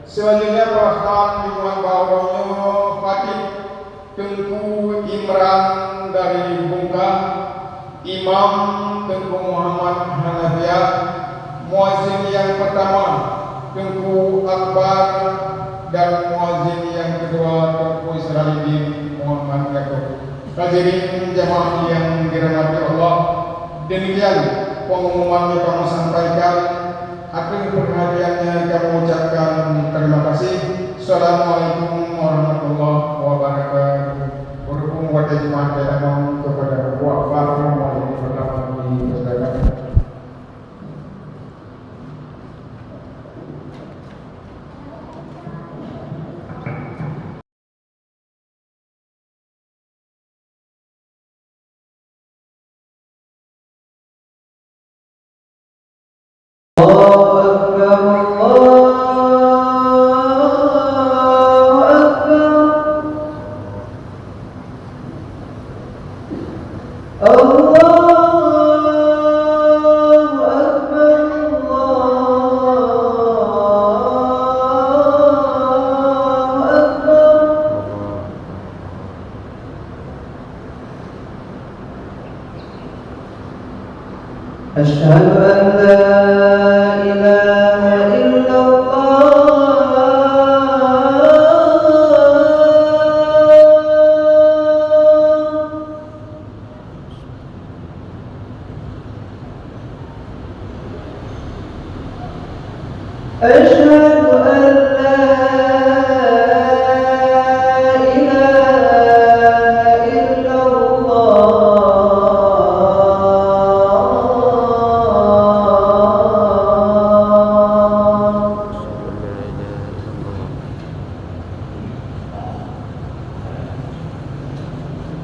Selanjutnya perasaan lingkungan bawahnya Fatih Tengku Imran dari Bungka, Imam Tengku Muhammad Hanafiah, muazzin yang pertama Tengku Akbar, dan muazzin yang kedua Tengku Israiludin Muhammad Yaakob. Hadirin jamaah yang dirahmati Allah, demikian pengumuman yang kami sampaikan. Akhir perhatiannya kami ucapkan terima kasih. Assalamualaikum warahmatullahi wabarakatuh. Berhubung pada jemaah dalam kepada wafat yang pertama dipersilakan. أشهد أن لا إله إلا الله. أشهد أن لا إله إلا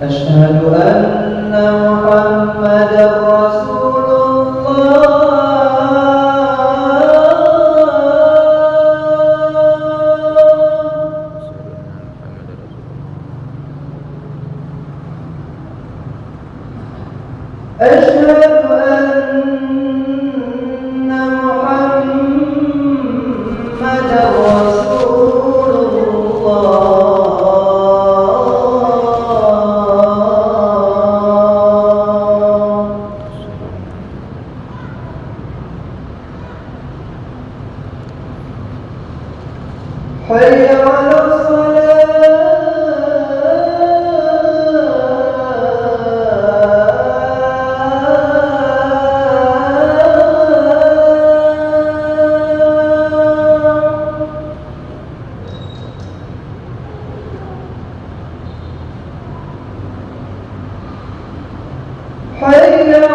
أشهد أن محمدا رسول الله. أشهد أن محمدا رسول الله. حي على حي على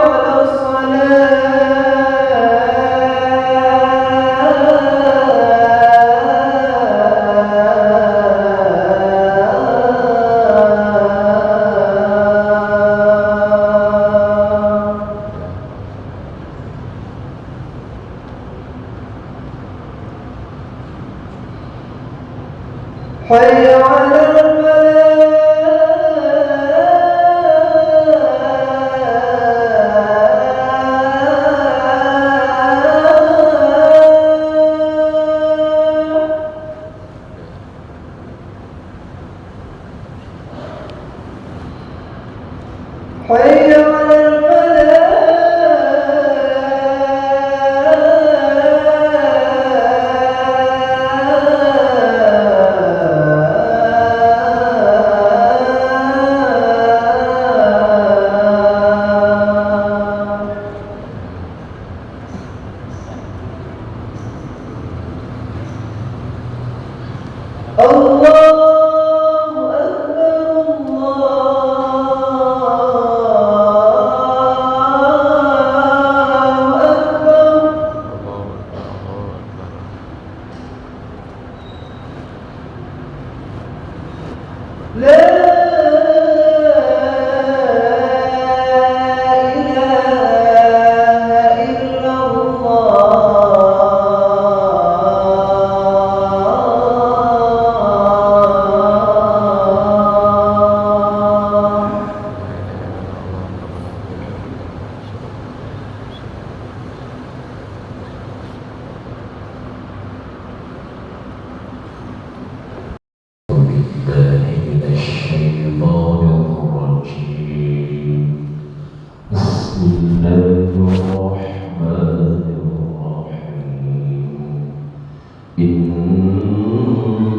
حي على حي على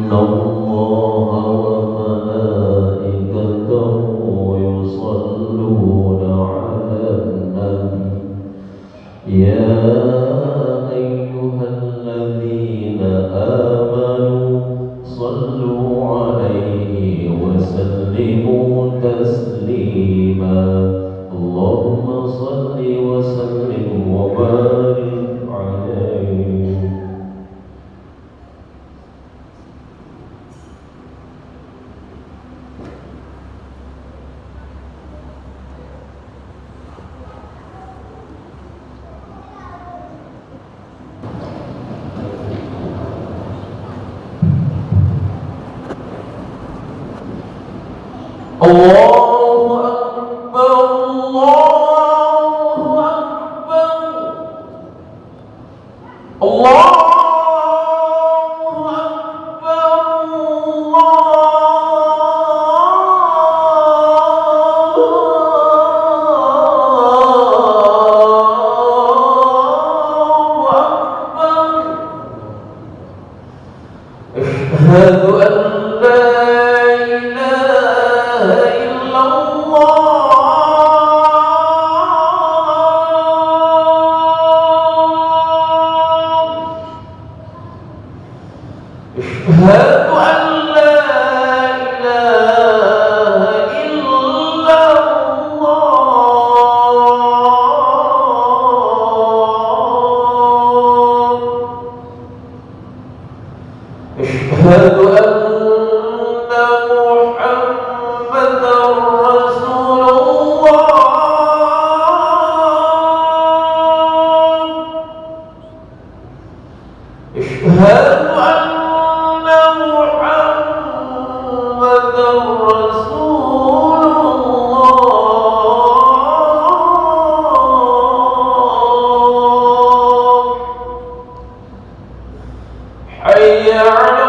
الله وملائكته يصلون على النبي يا أيها الذين آمنوا صلوا عليه وسلموا تسليما اللهم صل وسلم وبارك عليه. Allahu Akbar, Allahu Akbar, Allahu Akbar, Allahu Akbar. Asyhadu an la ilaha أشهد أن لا إله إلا الله أشهد أن محمدا رسول الله أشهد أن محمدا رسول الله حي على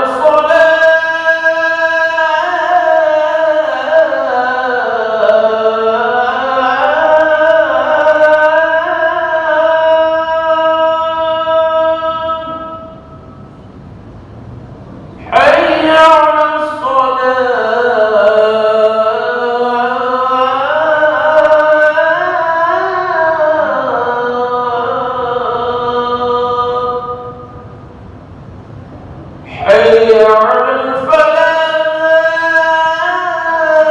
حي على الفلاح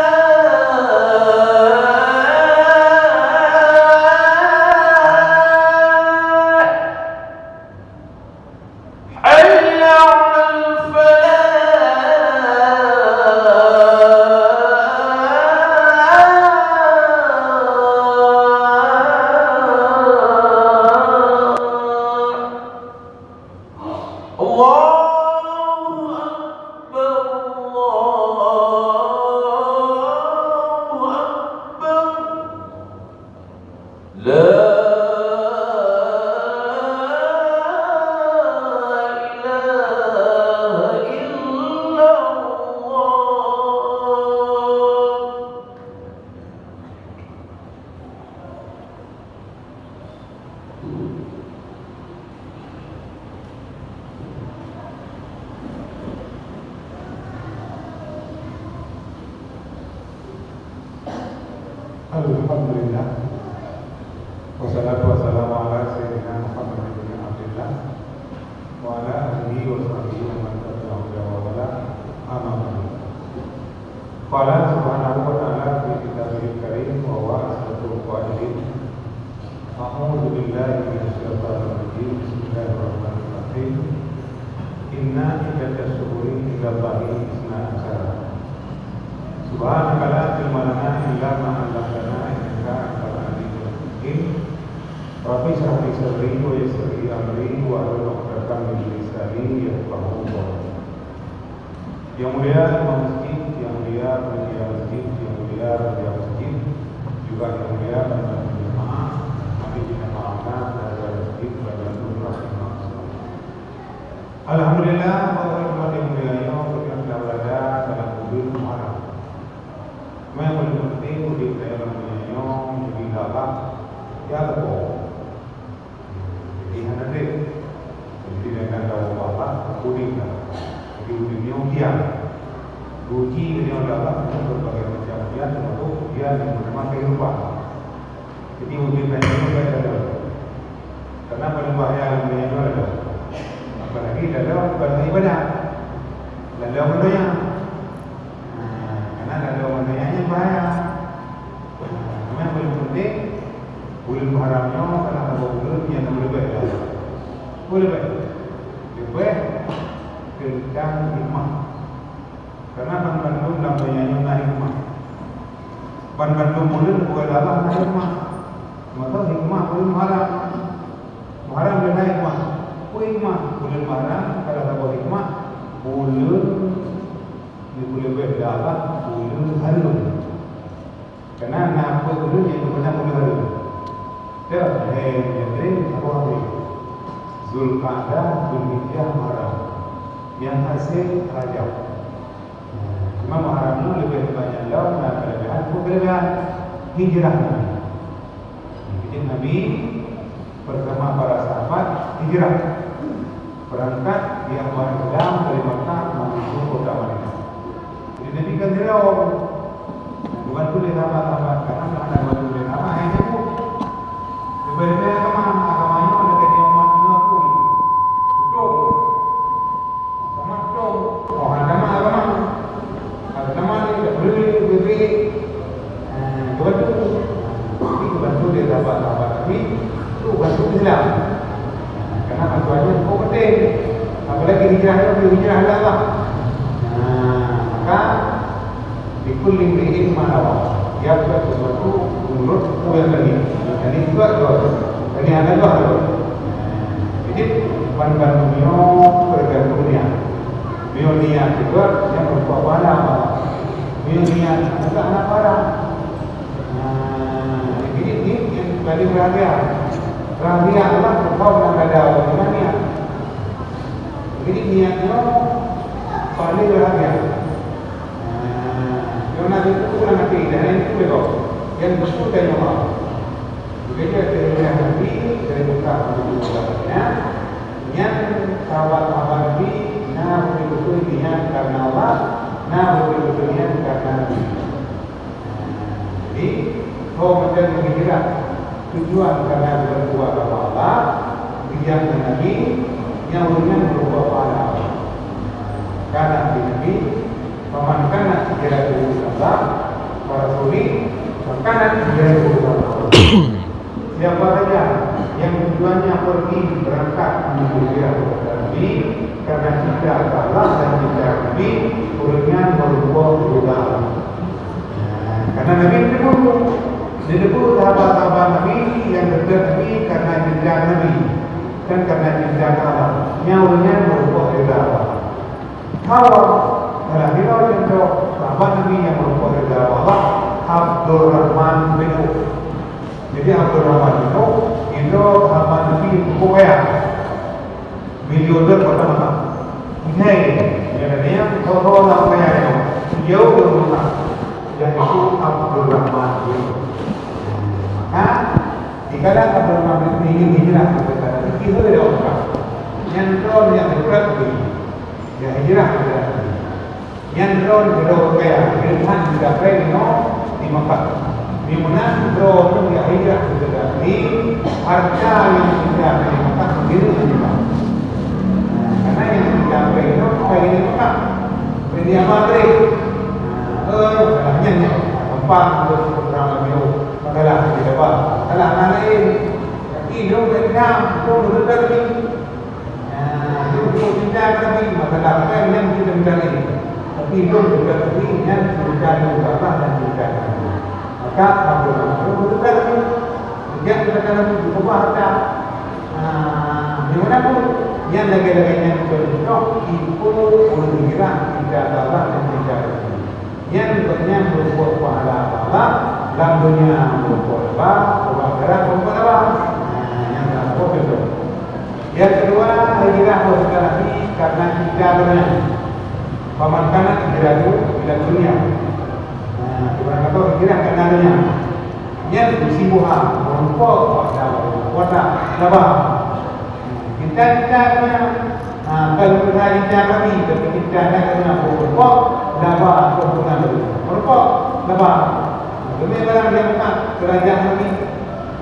حي على الفلاح الله لا إله إلا الله Alhamdulillah wassalatu wassalamu ala sayyidina Muhammad bin Abdullah wa ala alihi wa sahbihi wa man tabi'ahum bi ihsan amma ba'du. Qala subhanahu wa ta'ala fi kitabihil karim wa huwa asdaqul qa'ilin. A'udzu billahi minasy syaithanir rajim. Bismillahirrahmanirrahim. Inna iddatas syuhuri indallahi isna asyara. Subhanaka la ilma lana illa ma 'allamtana innaka antal alimul hakim. Rabbi shrah li sadri wa yassir li amri wa hlul 'uqdatam min lisani yafqahu qawli. Yang mulia imam masjid, yang mulia panitia masjid, yang mulia panitia masjid, juga yang mulia panitia jemaah, mari kita maafkan dari masjid Badanul Rahimahullah. Alhamdulillah, Allah yang mulia yang telah berada dalam bulan Muharram. Yang paling penting di dalam menyayong di dalam ya lepo. Jadi hendak jadi dengan tahu apa kuning lah. Jadi dunia ujian. Uji dengan Allah dengan berbagai macam ujian, termasuk ujian yang bernama kehidupan. Jadi ujian itu ada. Karena paling bahaya dunia itu ada. Apalagi dalam bahasa ibadah, dalam mendoanya. Karena dalam mendoanya bahaya. Yang paling penting bulan haramnya karena ada bulan yang lebih baik. Boleh baik. Lebih tentang hikmah. Karena ban-ban dalam banyak hikmah. Ban-ban bulan bukan Allah hikmah. Maka hikmah bulan haram. Haram dan hikmah. Hikmah bulan haram kalau ada hikmah bulan boleh baik Allah bulan haram. Karena nama bulan yang benar bulan haram. Jadi apa lagi? Zulqa'dah, Zulhijjah, Muharram. Yang hasil Rajab. Cuma Muharram itu lebih banyak lawan dan kelebihan hijrah Nabi. Jadi Nabi bersama para sahabat hijrah berangkat di awal Islam dari Makkah menuju kota Madinah. Jadi Nabi kan dirau bukan tu dia tambah karena ada bantu dia tambah hanya tu. Sebenarnya agamanya ada kajian umat aku. Betul. Sama betul. Oh ada agama. Ada nama ni beri bantu. Itu bantu dia tambah tapi itu bantu Islam. Karena bantuannya penting. Apalagi hijrah Allah. Maka Bikul limri'in manawa. Dia buat sesuatu menurut yang tadi. Jadi juga tadi ada juga. Jadi ban-ban dunia bergantung dunia. Dunia juga yang berupa pada apa? Dunia juga anak pada. Jadi ini yang tadi rahasia. Rahasia Allah kau nak ada bagaimana? Jadi niatnya paling rahasia. Nabi itu kurang hati dan itu betul yang bersekutu dengan Allah. Begitu dari Nabi dari Mekah menuju Madinah, yang sahabat-sahabat Nabi, nah betul-betul niat karena Allah, nah betul-betul niat karena Nabi. Jadi, kalau macam menghijrah tujuan karena berbuah kepada Allah, tujuan Nabi yang dengan berbuah kepada Allah. Karena Nabi Paman kana hijratuhu Allah wa rasuli kana hijratuhu Allah. Siapa saja yang tujuannya pergi berangkat menuju hijrah Nabi karena cinta Allah dan cinta Nabi, urutnya berubah berubah. Karena Nabi didebut sahabat-sahabat Nabi yang dekat Nabi karena cinta Nabi dan karena cinta Allah. Nyawanya berubah berubah. Hawa dalam hidup contoh sahabat Nabi yang merupakan reza Allah Abdul Rahman bin Auf. Jadi Abdul Rahman bin Auf itu sahabat Nabi yang kaya miliarder pertama. Ini yang tahu orang kaya itu jauh dari rumah. Yang itu Abdul Rahman bin Auf. Maka jika Abdul Rahman bin Auf ingin hijrah ke sana, itu tidak usah. Yang tahu yang dekat begini, yang hijrah ke sana. Yang drone kaya Irfan juga kaya di Makkah. Di mana drone itu dia hijrah ke Nabi, harga yang tidak di Makkah sendiri juga. Karena yang tidak kaya itu kaya di Makkah, di Madrid. Hanya tempat untuk perang Mio, makalah di dapat. Kalau lain, ini dari Nam, itu dekat ni. Itu cinta Nabi, makalah kaya yang tidak mencari. Tapi itu juga yang berkata Allah dan berkata maka Abdul Rahman itu berkata yang berkata itu juga harta dimanapun yang lagi-laginya berdoa itu berkira tidak Allah dan tidak yang berbuat pahala Allah dalam dunia berbuat Allah akhirat berbuat Allah yang berbuat itu. Yang kedua hijrah berkata karena tidak benar. Paman kanan hijrah itu bila dunia. Ibarat kata hijrah kanannya. Yang bersimbuhan, merumpok pada wata labah. Kita punya Kalau kita cinta kami, tapi kita nak kena berpok, dapat keuntungan dulu. Berpok, dapat. Demi barang yang bukan kerajaan kami.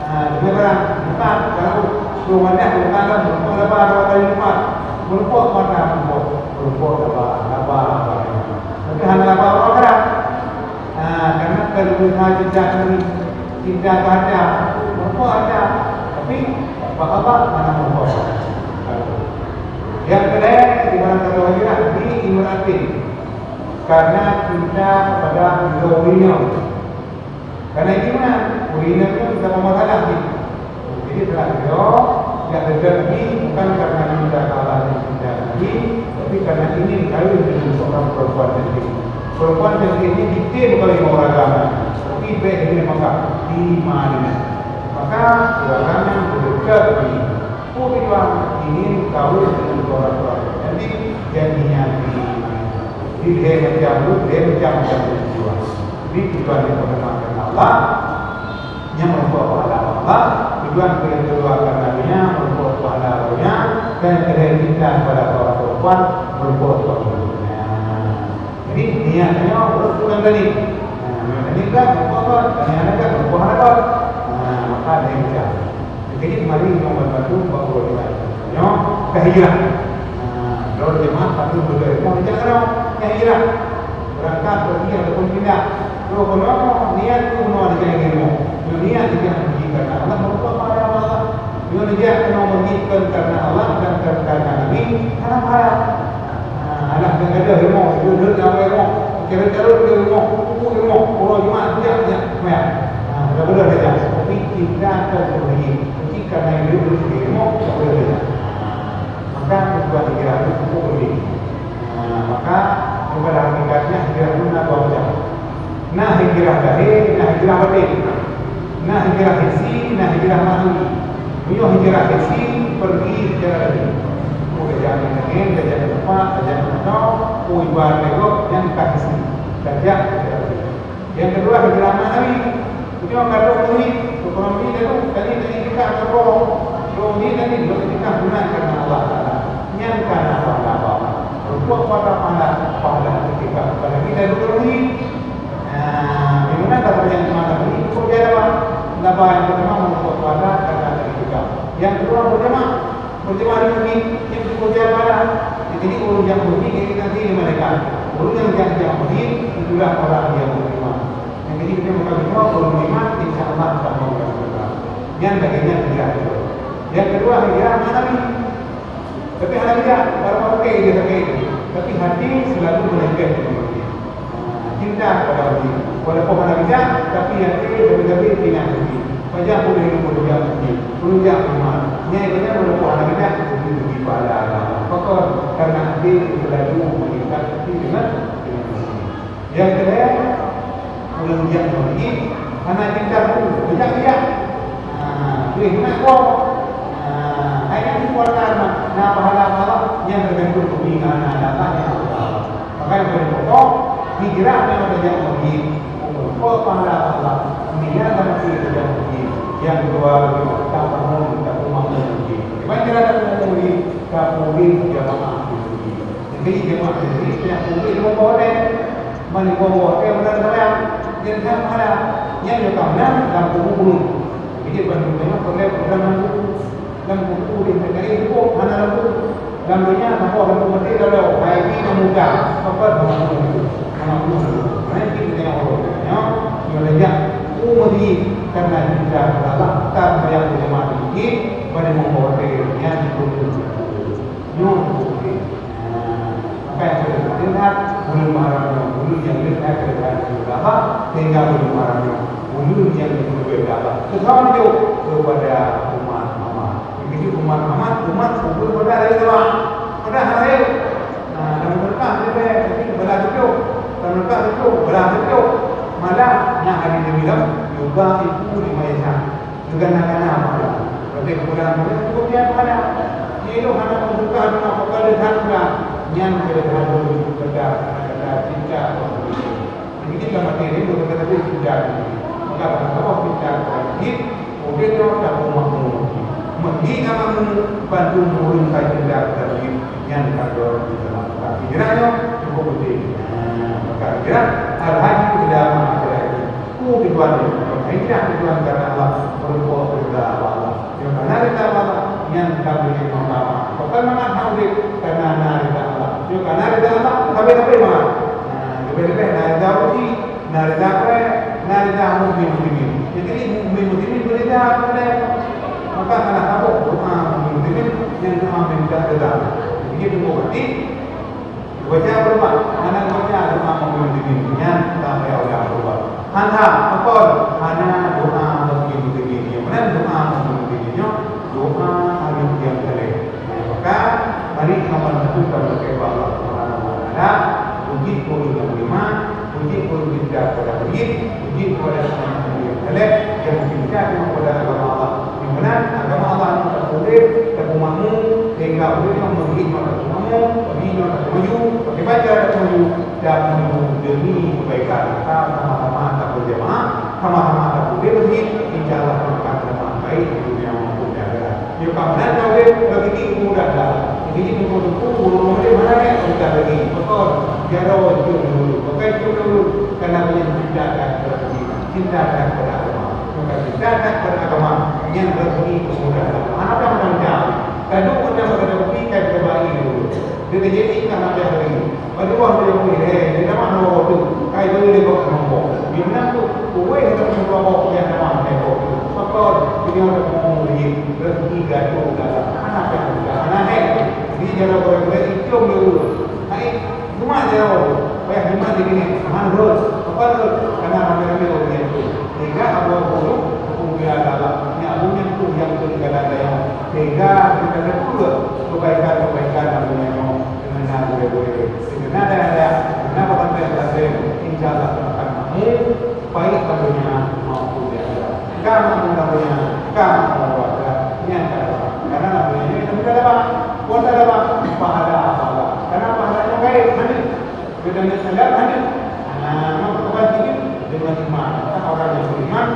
Demi barang bukan kalau rumahnya bukan dalam berpok dapat dua kali lipat. Berpok mana berpok dapat. Tapi hanya dapat orang kerap. Karena kalau kita cinta kami, cinta ada, berpok ada. Tapi apa mana berpok? Yang kedua di dalam kata diimanatin karena cinta kepada Zaulinya. Karena iman, Zaulinya itu kita memasalah. Jadi telah jauh yang terjadi bukan karena cinta Allah dan cinta Nabi, tapi karena ingin kawin dengan seorang perempuan cantik. Perempuan cantik ini diktir oleh orang agama, tapi baik ini maka diimani. Maka agama berdekat di Tujuan ingin kawin dengan orang-orang. Jadi jadinya dia macam tujuan. Jadi tujuan yang pertama karena Allah, yang membawa pahala Allah. Tujuan yang kedua karena membawa pahala Allahnya, dan kedua cinta kepada orang perempuan membawa pahala. Jadi niatnya berkurang tadi. Ini kan membawa niatnya membawa pahala. Maka ada yang jauh. Jadi mari kita membantu bahawa kita kehijrah. Kalau jemaah patut berdoa. Mau jangan yang hijrah. Berangkat pergi ataupun pindah. Kalau niat itu benar dengan ilmu. Niat tidak pergi karena Allah merupakan pada Allah. Dia kena pergi karena Allah dan karena Nabi. Karena pada anak yang ada ilmu, duduk dalam ilmu, kira-kira ilmu, orang jemaah dia, benar saja. Tapi tidak terpenuhi. Karena itu ilmu tak boleh belajar. Maka tujuan hijrah itu cukup lebih. Maka kepada hakikatnya hijrah itu nak dua macam. Nah hijrah lahir, nah hijrah batin. Nah hijrah hissi, nah hijrah ma'nawi. Punya hijrah hissi pergi secara lahir. Kerjaan yang lain, kerjaan tempat, kerjaan atau ibarat legok yang tak hissi. Kerja secara lahir. Yang kedua hijrah ma'nawi. Punya kata ini, ekonomi itu tadi kita kalau ini tadi kita guna karena Allah Taala, yang karena apa? Berbuat pada ketika pada kita ekonomi. Bagaimana kata yang mana ini? Kerja apa? Dapat yang pertama berbuat pada karena ketika. Yang kedua berjemaah ini yang bekerja pada. Jadi urus yang begini kita nanti mereka. Urus yang begini itulah orang yang beriman. Jadi kita berkata kalau iman insya Allah akan mengubah. Yang bagiannya hijrah. Yang kedua hijrah Nabi. Tapi hati dia kalau pakai dia pakai. Tapi hati selalu melengket dengan dia. Cinta kepada dia. Walaupun hati dia, tapi hati lebih tidak lagi. Wajah boleh beruja lagi, beruja iman. Nyainya walaupun hati dia lebih pada Allah. Maka karena hati selalu mengikat hati dengan dia. Yang kedua belum dia lagi anak cinta pun dia boleh nak kau ayat itu kuatkan nak pahala yang tergantung kepentingan anak yang maka yang berpokok hijrah yang ada yang lagi pokok pahala Allah niat dan masih ada lagi yang kedua tak perlu tak rumah lagi macam ada lagi tak boleh jamaah lagi jadi jamaah ini yang boleh boleh mana boleh benar-benar yang ada yang dilakukan dalam tubuh. Jadi bantuannya boleh dalam tubuh di negara itu mana lalu dalamnya apa dalam mati dalam bayi ini muda apa dalam itu mana pun nanti kita yang orangnya yang lejak umudi karena kita adalah tak banyak jemaah ini pada membawa yang itu maka yang kita lihat belum marahnya belum yang lihat kerana berapa sehingga belum marahnya belum yang berbeda sekarang itu kepada umat Muhammad begitu umat Muhammad umat sebut pada hari tua pada hari dan mereka jadi belah itu dan mereka itu belah itu malah yang hari ini bilang juga itu lima yang juga nak apa berarti kemudian kemudian mana itu hanya membuka dengan pekerjaan pulang yang berhadap kepada cinta ini kita materi berkata cinta maka apa cinta ini kemudian kita tak mau menghi akan bantu menurunkan cinta tadi yang kalau di dalam pikirannya cukup penting. Maka kira al-haji itu tidak mengajar itu. Tujuan tujuan karena Allah berbuat perintah Allah. Yang mana perintah Allah yang kami pertama. Bukan mana tahu karena narita Allah. Yang karena narita Allah tapi mana? Lebih narita uji, narita apa? Narita muslimin. Jadi muslimin berita apa? Maka karena apa? Doa muslimin yang doa minta doa. Jadi itu berarti baca berapa? Anak baca doa muslimin yang sampai oleh Allah. Hanya apa? Hanya doa muslimin. Yang mana doa muslimin? Doa alim yang terbaik. Maka mari kita menentukan kepada Allah Subhanahu Wa Taala. Puji kepada yang beriman, puji kepada pada beri, puji kepada yang terbaik yang berbicara kepada agama Allah. Yang benar agama Allah itu terkulit, terkumamu, sehingga boleh memberi maka kamu, bagi maka tuju, pakai baca tuju dan menuju demi kebaikan. Kita sama-sama tak berjamaah, sama-sama tak berbagi, insyaallah akan dapat baik di dunia maupun di akhirat. Jika benar boleh bagi mudah dah. Ini buku belum mana yang kita lagi. Betul. Jauh dulu. Pakai dulu karena cintakan kepada agama. Maka cintakan kepada agama yang berbagi kemudahan. Apa yang menjauh? Kalau kita menghadapi kebaikan dulu. Jadi karena dia lagi. Kedua dia boleh. Dia mana waktu kai boleh kok mampu. Bina tu kowe yang mampu yang mana mampu. Betul. Dia ada menguji berbagi gaduh dalam anak yang anak ini jangan boleh itu dulu. Hai, cuma jauh. Banyak cuma di sini. Mandul, apa tu? Karena ramai-ramai orang itu. Sehingga abu buruk kemudian adalah yang abu yang tu yang terkadang yang sehingga kita perlu kebaikan abunya dengan boleh. Dengan ada kenapa sampai ada insyaallah akan mampu baik abunya maupun dia. Kamu abunya, kamu ada yang karena abunya ini tidak ada. Kota apa? Pahala. Kenapa pahalanya baik? Mana? Bedanya sadar mana? Maka kebajikan dengan iman. Orang yang beriman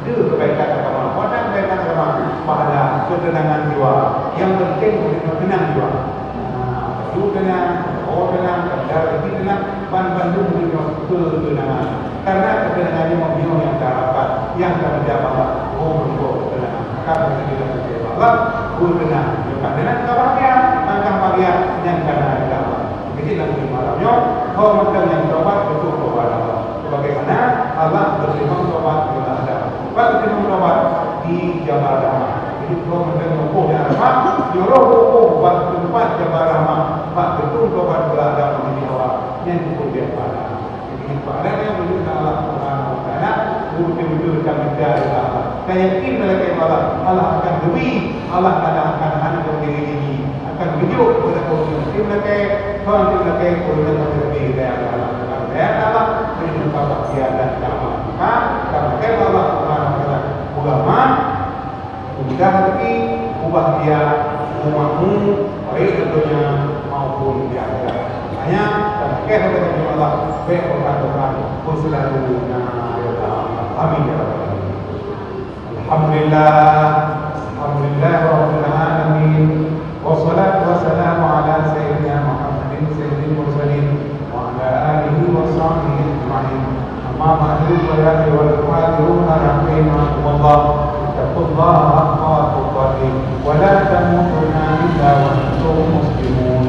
itu kebaikan agama. Kota kebaikan agama pahala ketenangan jiwa. Yang penting tenang jiwa. Itu tenang, tenang, kendara ini tenang, bandung ketenangan. Karena ketenangannya memang yang terdapat, yang terdapat ketenangan. Maka kita Allah tenang. Karena kebahagiaan yang karena agama. Jadi nanti malamnya, kau macam yang tobat betul tobat Allah. Bagaimana Allah berfirman tobat kepada Adam. Berfirman tobat di Jabal Rahmah. Jadi kau macam hukum yang Rahmah, joroh hukum buat tempat Jabal Rahmah. Pak betul tobat kepada Adam di bawah yang hukum dia pada. Jadi pada yang menunjuk Allah Subhanahu Wa Taala, betul-betul kami dari Allah. Yakin mereka Allah, Allah akan beri, Allah akan hancur diri ini, akan hidup pada orang yang mereka, orang yang mereka orang yang berbeda dari Allah, dari Allah, dari tempat dia dan agama. Maka Allah Subhanahu Wa Taala ulama, ubah hati, ubah dia, umatmu, baik tentunya maupun di akhirat. Hanya kita kepada Allah, baik orang-orang berselalu amin ya rabbal alamin. Alhamdulillah rabbil alamin. Wassalatu wassalamu ala sayyidina Muhammadin sayyidil mursalin wa ala alihi wa sahbihi ajma'in. Amma ba'du fa ya ayyuhal mu'minuna rahimakumullah. Ittaqullaha haqqa tuqatih wa la tamutunna illa wa antum muslimun.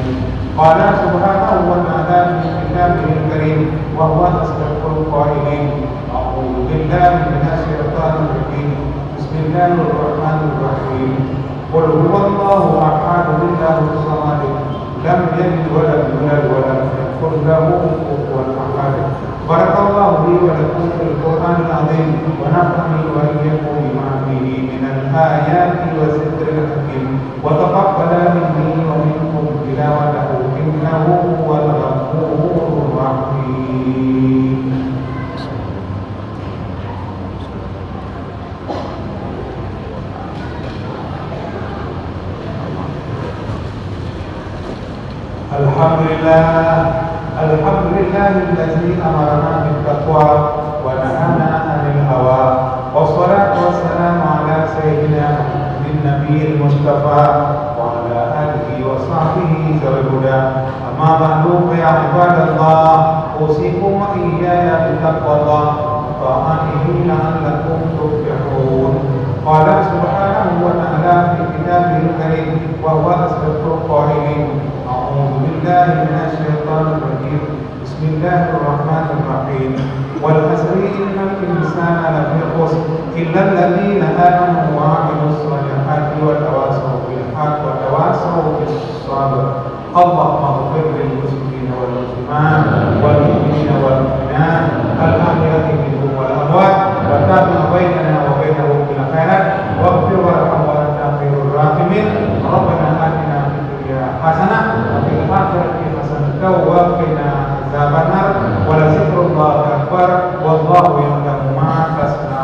Qala subhanahu wa ta'ala fi kitabihil karim wa huwa asdaqul qailin. A'udzu billahi minasy syaithanir rajim. Bismillahirrahmanirrahim. Qul huwallahu ahad, Allahus samad, lam yalid wa lam yulad wa lam yakul lahu kufuwan ahad. Barakallahu li wa lakum fil Qur'anil azim wa nafa'ani wa iyyakum bima fihi minal ayati wa zikril hakim wa taqabbala minni wa minkum tilawatahu innahu huwal ghafurur rahim. Alhamdulillah allazi amarna bil taqwa wa nahana 'anil hawa. Wassalatu wassalamu ala sayyidina Muhammadin nabiyil mustafa wa ala alihi wa وصحبه ذوي الهدى أما بعد فيا عباد الله أوصيكم وإياي بتقوى الله وطاعته لعلكم تفلحون قال سبحانه وتعالى في كتابه الكريم وهو أصدق القائلين أعوذ بالله من الشيطان الرجيم بسم الله الرحمن الرحيم والعصر إن الإنسان لفي خسر إلا الذين آمنوا وعملوا الصالحات وتواصوا بالحق وتواصوا بالصبر اللهم اغفر للمسلمين والمسلمات والمؤمنين والمؤمنات الأحياء منهم والأموات وتابع بيننا وبينهم بالخيرات واغفر وارحم وأنت خير الراحمين ربنا آتنا في الدنيا حسنة وفي الآخرة حسنة وقنا عذاب النار ولذكر الله أكبر والله يعلم ما تصنعون